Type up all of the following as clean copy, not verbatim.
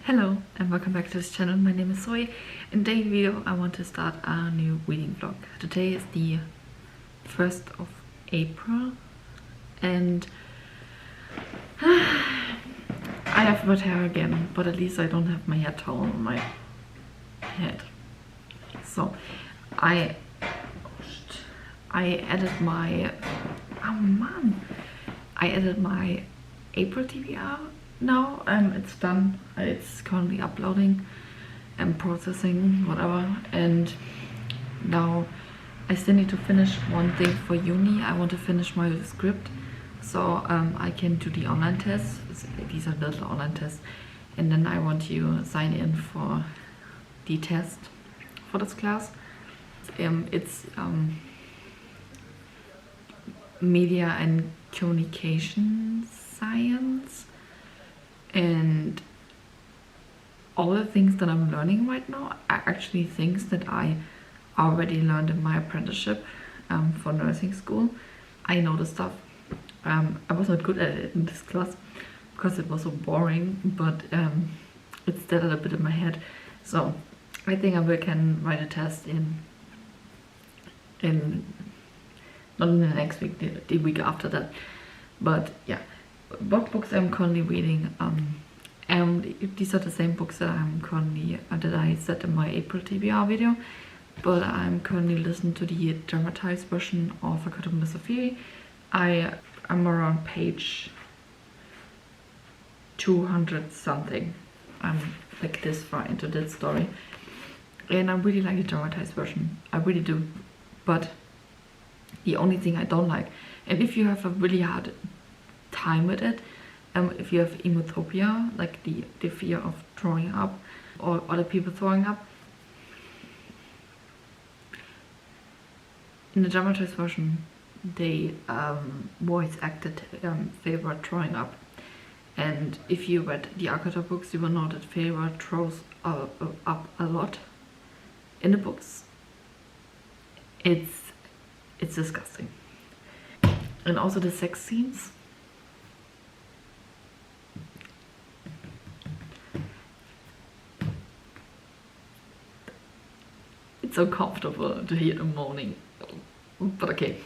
Hello and welcome back to this channel. My name is Zoe. In today's video I want to start a new reading vlog. Today is the 1st of April and I have wet hair again, but at least I don't have my hair towel on my head. So I added my I added my April TBR now. It's done. It's currently uploading and processing, whatever, and now I still need to finish one thing for uni. I want to finish my script so I can do the online tests. These are little online tests, and then I want to sign in for the test for this class. It's media and communication science, and all the things that I'm learning right now are actually things that I already learned in my apprenticeship for nursing school. I know the stuff. I was not good at it in this class because it was so boring, but it stayed a little bit in my head. So I think I can write a test in not in the next week, the week after that. But yeah, what books I'm currently reading, these are the same books that I'm currently that I said in my April TBR video, but I'm currently listening to the dramatized version of A Cartoon with Sophie. I'm around page 200 something. I'm like this far into that story, and I really like the dramatized version. I really do. But the only thing I don't like, and if you have a really hard time with it, if you have emophobia, like the fear of throwing up or other people throwing up, in the dramatized version they voice acted Favour throwing up, and if you read the Akata books you will know that Favour throws up a lot in the books. It's disgusting. And also the sex scenes. It's so comfortable to hear them moaning. But okay.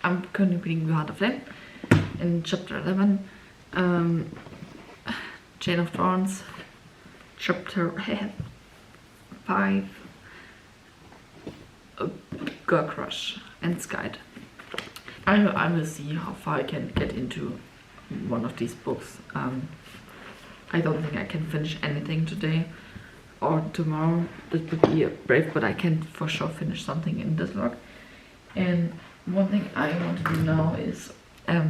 I'm currently reading The Heart of Flame in chapter 11. Chain of Thorns, chapter 5. Girl Crush and Skyed. I will see how far I can get into one of these books. I don't think I can finish anything today or tomorrow. That would be brave, but I can for sure finish something in this vlog. And one thing I want to do now is I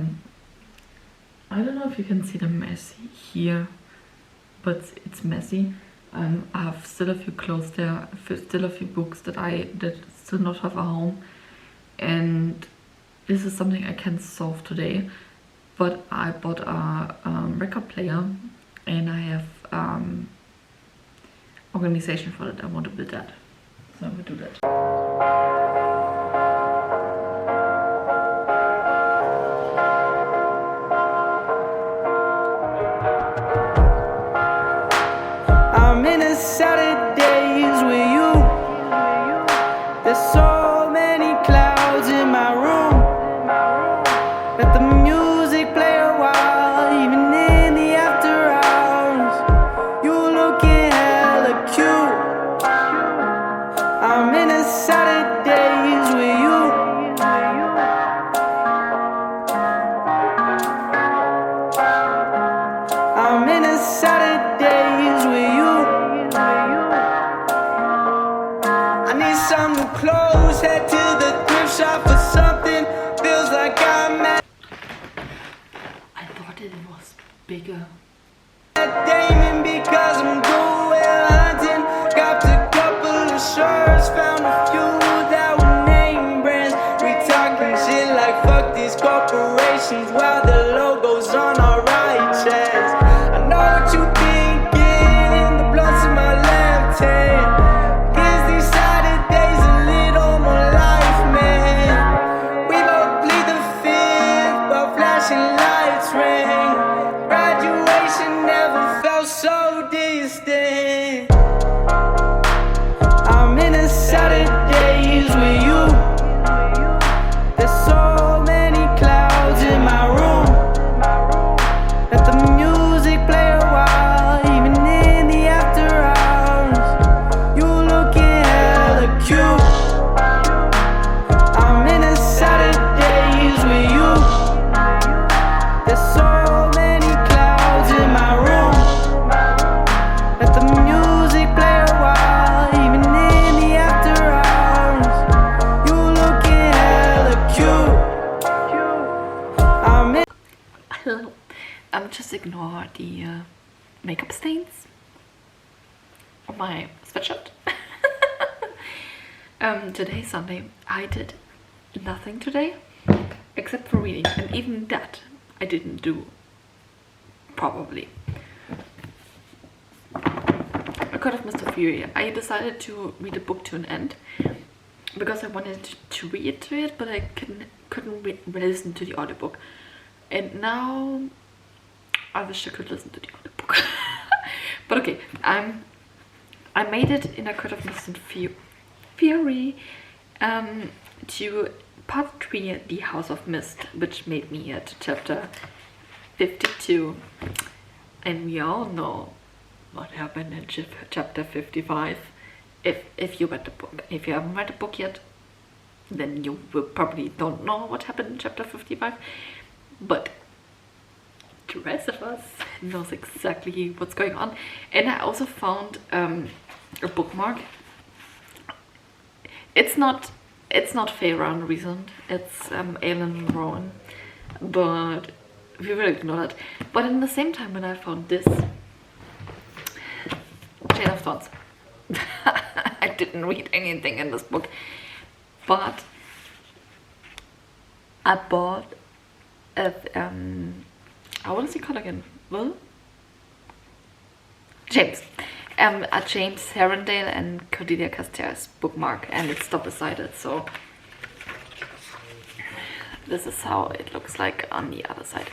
don't know if you can see the mess here, but it's messy. I have still a few clothes there, still a few books that still not have a home, and this is something I can solve today. But I bought a record player, and I have organization for that. I want to build that, so I will do that. Saturdays with you. There's so many clouds in my room. Let the music play a while, even in the after hours. You looking hella cute. I'm in a Saturdays with you. I'm in a Saturdays with you. Some new clothes, head to the thrift shop for something. Feels like I'm at. I thought it was bigger. Damon because I'm going hunting. Got a couple of shirts, found a few that were name brands. We talking shit like fuck these corporations while the logo's on our right chest. I know what you thinking, the blunts in my left hand. Lights ring, graduation the makeup stains on my sweatshirt. Today's Sunday. I did nothing today except for reading, and even that I didn't do properly. I could have missed a few. I decided to read the book to an end because I wanted to read to it, but I couldn't listen to the audiobook. And now I wish I could listen to the audiobook. But okay, I made it in a could have missed fury to part 3, The House of Mist, which made me at chapter 52, and we all know what happened in chapter 55. If you read the book. If you haven't read the book yet, then you will probably don't know what happened in chapter 55, but the rest of us knows exactly what's going on. And I also found a bookmark. It's not Feyre unreasoned, it's Aelin Rowan, but we will ignore that. But in the same time, when I found this Chain of Thorns, I didn't read anything in this book, but I bought a what is it called again? Will? James. A James Herondale and Cordelia Caster's bookmark, and it's double-sided, so this is how it looks like on the other side.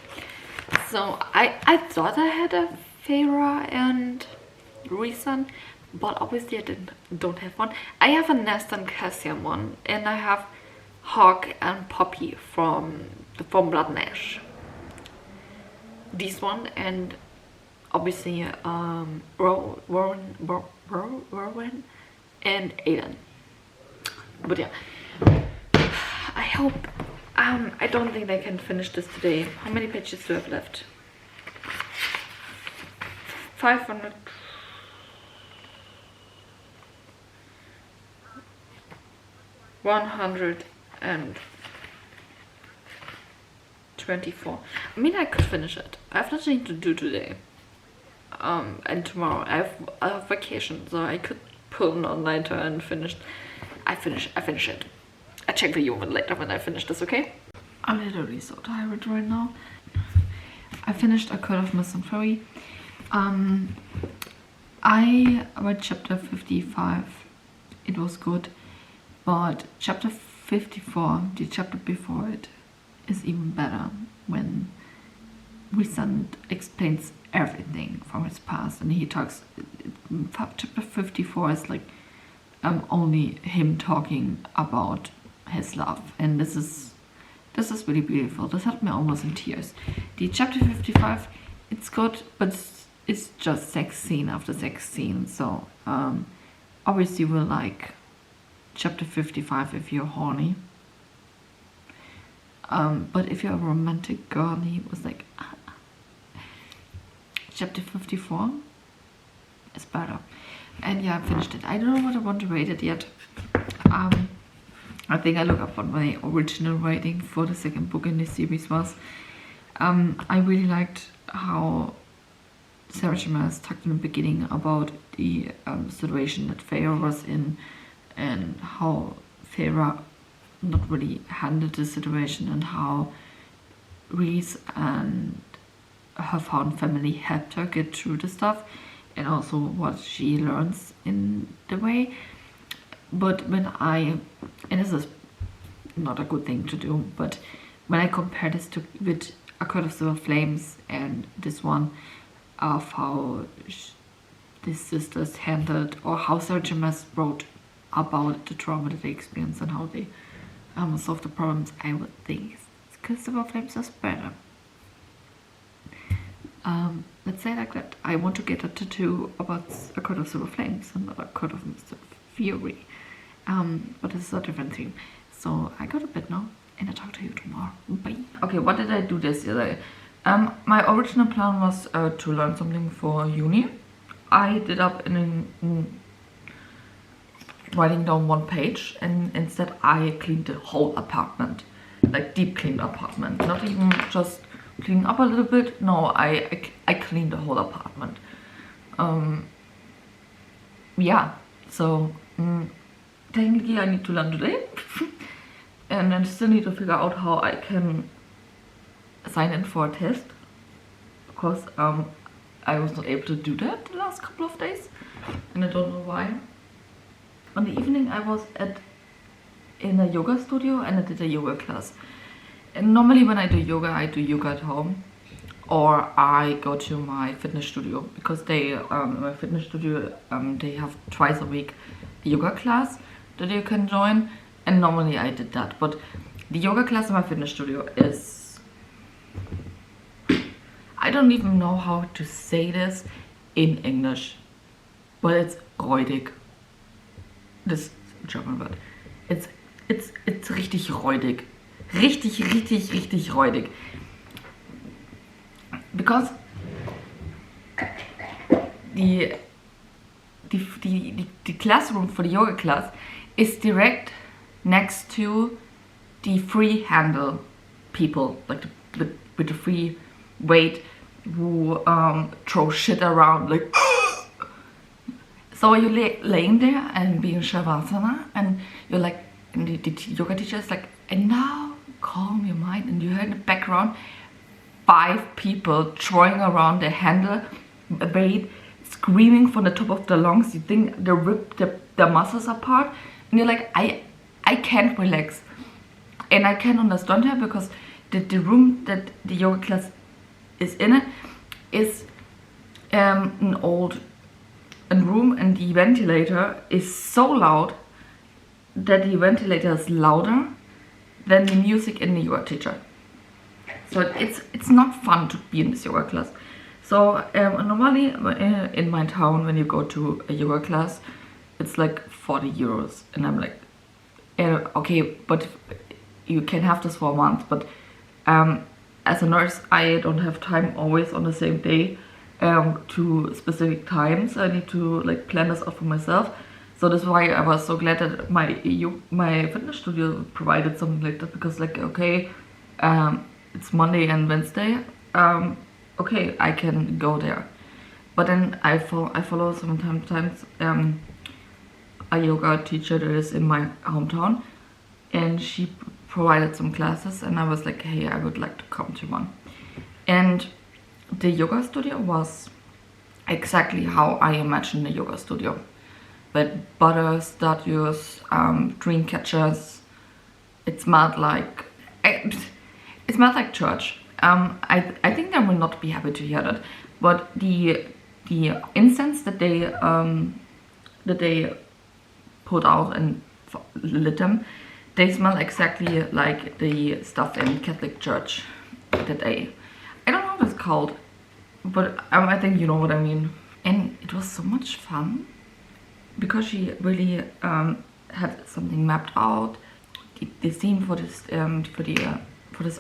So I thought I had a Feyre and Rhysand, but obviously I don't have one. I have a Nest and Cassian one, and I have Hawk and Poppy from Blood and Ash. This one, and obviously Rowan and Aiden. But yeah, I hope I don't think I can finish this today. How many pages do I have left? 500. 124. I mean, I could finish it. I have nothing to do today. And tomorrow I have vacation, so I could pull an all-nighter and finish. I finish it. I check with you later when I finish this, okay? I'm literally so tired right now. I finished A Court of Mist and Fury. I read chapter 55. It was good, but chapter 54, the chapter before it, is even better when Rhysand explains everything from his past, and he talks. Chapter 54 is like only him talking about his love, and this is really beautiful. This had me almost in tears. The chapter 55, it's good, but it's just sex scene after sex scene. So obviously we'll like chapter 55 if you're horny. But if you're a romantic girly, it was like chapter 54 is better. And yeah, I finished it. I don't know what I want to rate it yet. I think I look up what my original rating for the second book in this series was. I really liked how Sarah J. Maas talked in the beginning about the situation that Feyre was in, and how Feyre not really handled the situation, and how Rhys and her found family helped her get through the stuff, and also what she learns in the way. But when and this is not a good thing to do, but when I compare this with A Court of Silver Flames and this one, of how these sisters handled, or how Sarah J. Maas wrote about the trauma that they experienced and how they solved the problems, I would think Silver Flames is better. Let's say like that. I want to get a tattoo about A Court of Silver Flames and not A Court of Mr. Fury. But this is a different thing. So I go to bed now, and I'll talk to you tomorrow. Bye. Okay, what did I do this year? My original plan was to learn something for uni. I did up in writing down one page, and instead I cleaned the whole apartment, like deep cleaned apartment, not even just cleaning up a little bit. No, I cleaned the whole apartment. Yeah, so technically I need to learn today. And then still need to figure out how I can sign in for a test, because I was not able to do that the last couple of days, and I don't know why. On the evening I was in a yoga studio and I did a yoga class. And normally when I do yoga at home, or I go to my fitness studio, because they my fitness studio they have twice a week a yoga class that you can join, and normally I did that. But the yoga class in my fitness studio is, I don't even know how to say this in English, but it's räudig. This German word. It's richtig räudig. Richtig räudig. Because the classroom for the yoga class is direct next to the free handle people, like with the free weight, who throw shit around like. So you're laying there and being Shavasana, and you're like, and the yoga teacher is like, and now calm your mind, and you hear in the background 5 people throwing around their handle weight, screaming from the top of their lungs. You think they rip their muscles apart, and you're like, I can't relax. And I can understand her, because the room that the yoga class is in is an old room, and the ventilator is so loud that the ventilator is louder than the music in the yoga teacher. So it's not fun to be in this yoga class. So normally in my town, when you go to a yoga class, it's like 40 euros, and I'm like, okay, but you can have this for a month. But as a nurse, I don't have time always on the same day to specific times. I need to like plan this out for myself. So that's why I was so glad that my fitness studio provided something like that, because like, okay, it's Monday and Wednesday, okay, I can go there. But then I follow sometimes a yoga teacher that is in my hometown, and she provided some classes, and I was like, hey, I would like to come to one. And the yoga studio was exactly how I imagined a yoga studio. With butter, statues, dream catchers. It smelled like church. I think they will not be happy to hear that. But the incense that they put out and lit them, they smell exactly like the stuff in Catholic Church that I don't know what it's called, but I think you know what I mean. And it was so much fun, because she really had something mapped out. The theme for this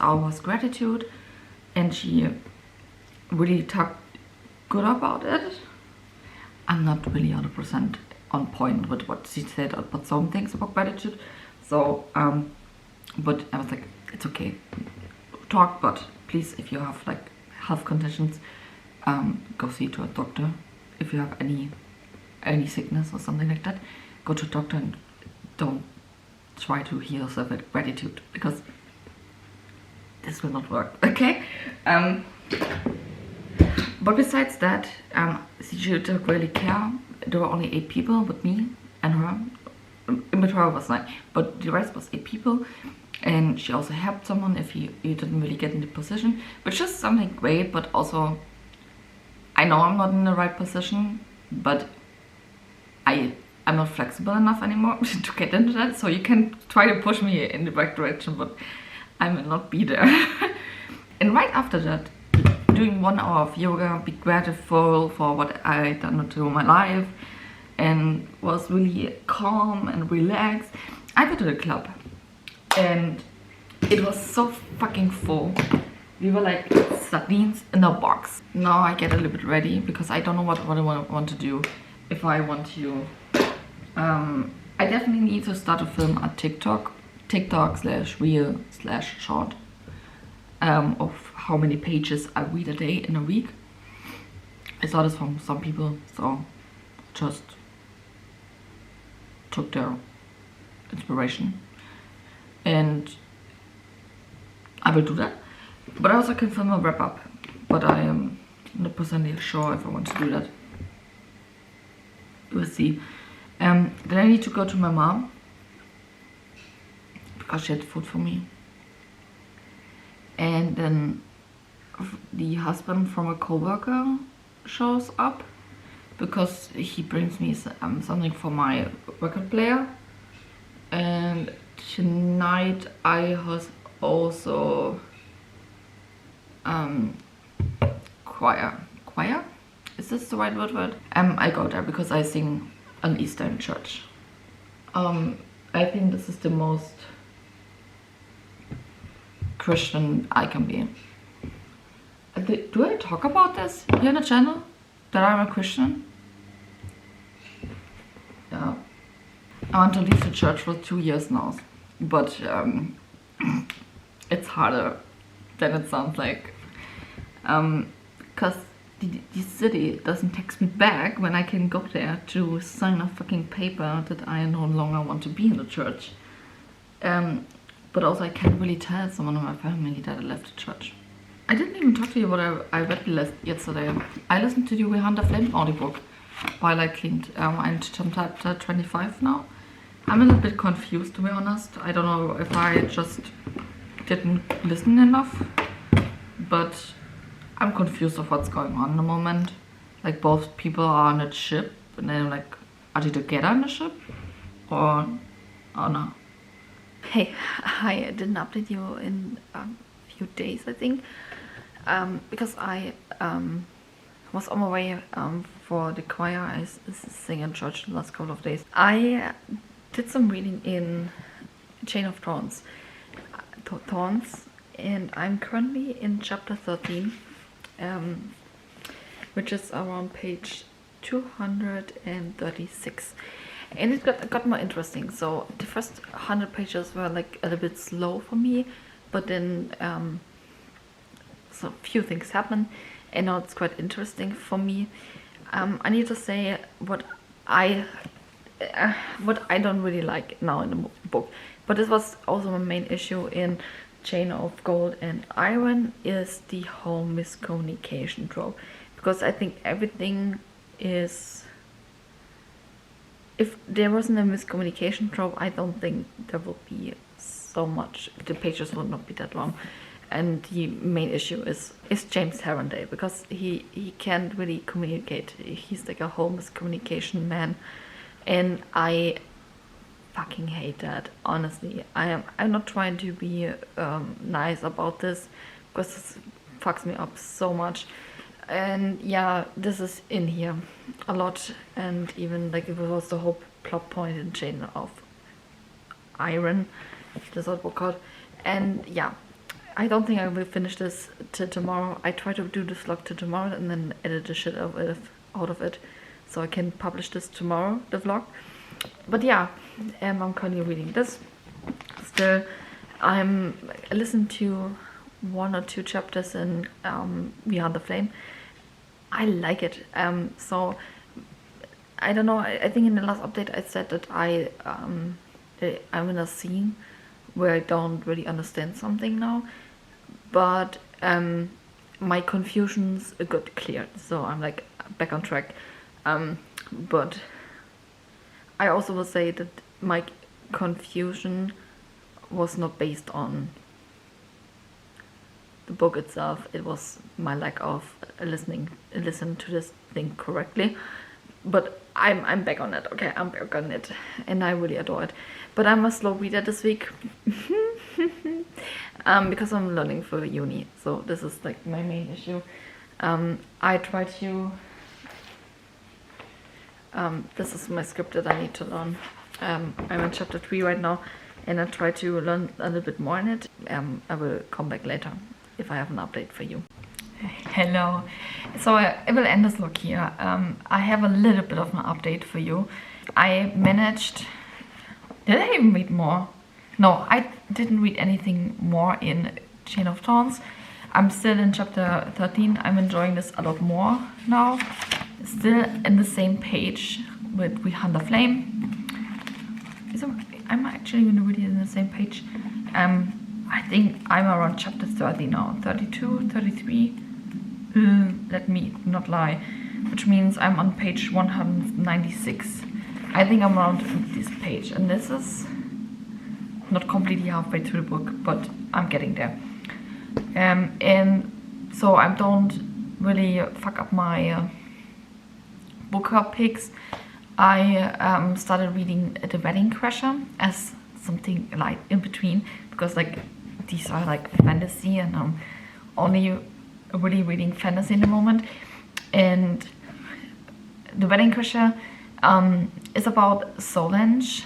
hour was gratitude, and she really talked good about it. I'm not really 100% on point with what she said about some things about gratitude. So, but I was like, it's okay, talk, but please, if you have like health conditions, go see to a doctor. If you have any sickness or something like that, go to a doctor, and don't try to heal yourself with gratitude, because this will not work, okay? But besides that, she took really care. There were only 8 people with me and her. In her was 9, but the rest was 8 people. And she also helped someone if you didn't really get in the position, which is something great. But also, I know I'm not in the right position, but I'm not flexible enough anymore to get into that. So you can try to push me in the right direction, but I will not be there. And right after that, doing 1 hour of yoga, be grateful for what I done through my life, and was really calm and relaxed. I go to the club, and it was so fucking full. We were like sardines in a box. Now I get a little bit ready, because I don't know what I want to do. If I want to, I definitely need to start to film a TikTok/reel/short. of how many pages I read a day in a week. I saw this from some people, so just took their inspiration, and I will do that. But I also can film a wrap up, but I am not personally sure if I want to do that. We'll see. Then I need to go to my mom because she had food for me, and then the husband from a co-worker shows up because he brings me something for my record player. And tonight I was also choir, is this the right word? I go there because I sing an Eastern church. I think this is the most Christian I can be. Do I talk about this here on the channel? That I'm a Christian? Yeah. I want to leave the church for 2 years now, but it's harder than it sounds like. Because the city doesn't text me back when I can go there to sign a fucking paper that I no longer want to be in the church. But also I can't really tell someone in my family that I left the church. I didn't even talk to you what I read yesterday. I listened to the VYEN Flame audiobook while I cleaned. I'm chapter 25 now. I'm a little bit confused, to be honest. I don't know if I just didn't listen enough, but I'm confused of what's going on in the moment. Like, both people are on a ship, and then like, are they together on the ship? Or no? Hey, I didn't update you in a few days, I think, because I was on my way for the choir. I sing in church the last couple of days. I did some reading in Chain of Thorns, and I'm currently in chapter 13, which is around page 236. And it got more interesting. So the first 100 pages were like a little bit slow for me, but then so a few things happen, and now it's quite interesting for me. I need to say what I don't really like now in the book, but this was also my main issue in Chain of Gold and Iron, is the whole miscommunication trope, because I think everything is, if there wasn't a miscommunication trope, I don't think there would be so much, the pages would not be that long. And the main issue is James Harrenday, because he can't really communicate. He's like a whole miscommunication man, and I fucking hate that, honestly. I'm not trying to be nice about this, because this fucks me up so much. And yeah, this is in here a lot, and even like it was the whole plot point in Chain of Iron, this old book called. And yeah, I don't think I will finish this till tomorrow. I try to do this vlog till tomorrow and then edit the shit out of it so I can publish this tomorrow, the vlog. But yeah, I'm currently reading this. Still, I listened to 1 or 2 chapters in VYEN Flame. I like it. So I don't know. I think in the last update I said that I'm in a scene where I don't really understand something now, but my confusions got cleared, so I'm like back on track. But I also will say that my confusion was not based on the book itself. It was my lack of listen to this thing correctly. But I'm back on it. Okay, I'm back on it, and I really adore it. But I'm a slow reader this week because I'm learning for uni. So this is like my main issue. I try to. This is my script that I need to learn. I'm in chapter 3 right now, and I try to learn a little bit more in it. I will come back later if I have an update for you. Hello. So I will end this vlog here. I have a little bit of an update for you. I managed... Did I even read more? No, I didn't read anything more in Chain of Thorns. I'm still in chapter 13. I'm enjoying this a lot more now. Still in the same page with We Hunt the Flame. I'm actually going to read it in the same page. I think I'm around chapter 30 now. 32, 33. Let me not lie. Which means I'm on page 196. I think I'm around this page. And this is not completely halfway through the book, but I'm getting there. And so I don't really fuck up my book club picks. I started reading The Wedding Crasher as something like in between, because like these are like fantasy and I'm only really reading fantasy in the moment. And The Wedding Crasher is about Solange,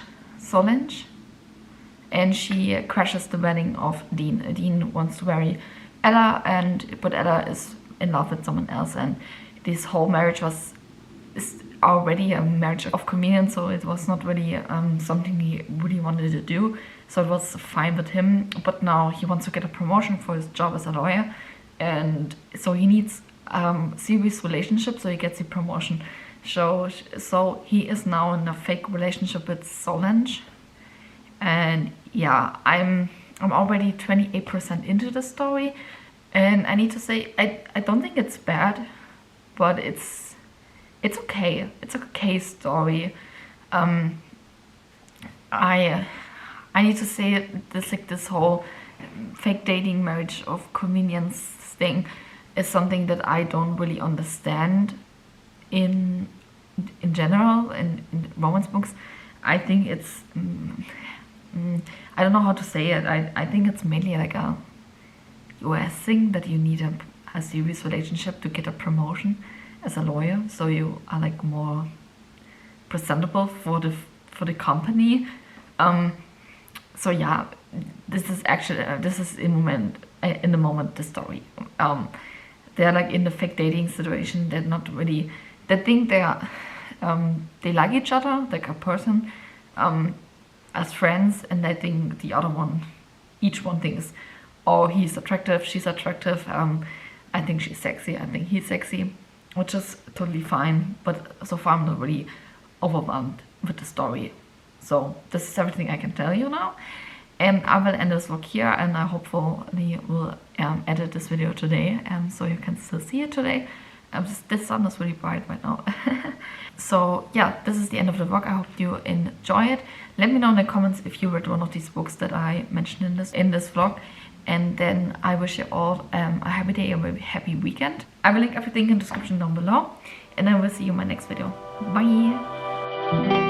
and she crashes the wedding of Dean. Dean wants to marry Ella, but Ella is in love with someone else, and this whole marriage is already a marriage of convenience, so it was not really something he really wanted to do. So it was fine with him, but now he wants to get a promotion for his job as a lawyer, and so he needs serious relationship, so he gets the promotion. So he is now in a fake relationship with Solange, and yeah, I'm already 28% into the story, and I need to say I don't think it's bad, but it's okay. It's a okay story. I need to say this whole fake dating marriage of convenience thing is something that I don't really understand in general in romance books. I think it's I don't know how to say it. I think it's mainly like a US thing that you need a serious relationship to get a promotion as a lawyer, so you are like more presentable for the company. So yeah, this is actually in the moment the story. They're like in the fake dating situation. They're not really. They think they like each other, like a person, as friends, and they think the other one, each one thinks, oh, he's attractive, she's attractive. I think she's sexy. I think he's sexy, which is totally fine. But so far, I'm not really overwhelmed with the story. So this is everything I can tell you now, and I will end this vlog here, and I hopefully will edit this video today, so you can still see it today. This sun is really bright right now. So yeah, this is the end of the vlog. I hope you enjoy it. Let me know in the comments if you read one of these books that I mentioned in this vlog, and then I wish you all a happy day, a very happy weekend. I will link everything in the description down below, and I will see you in my next video. Bye.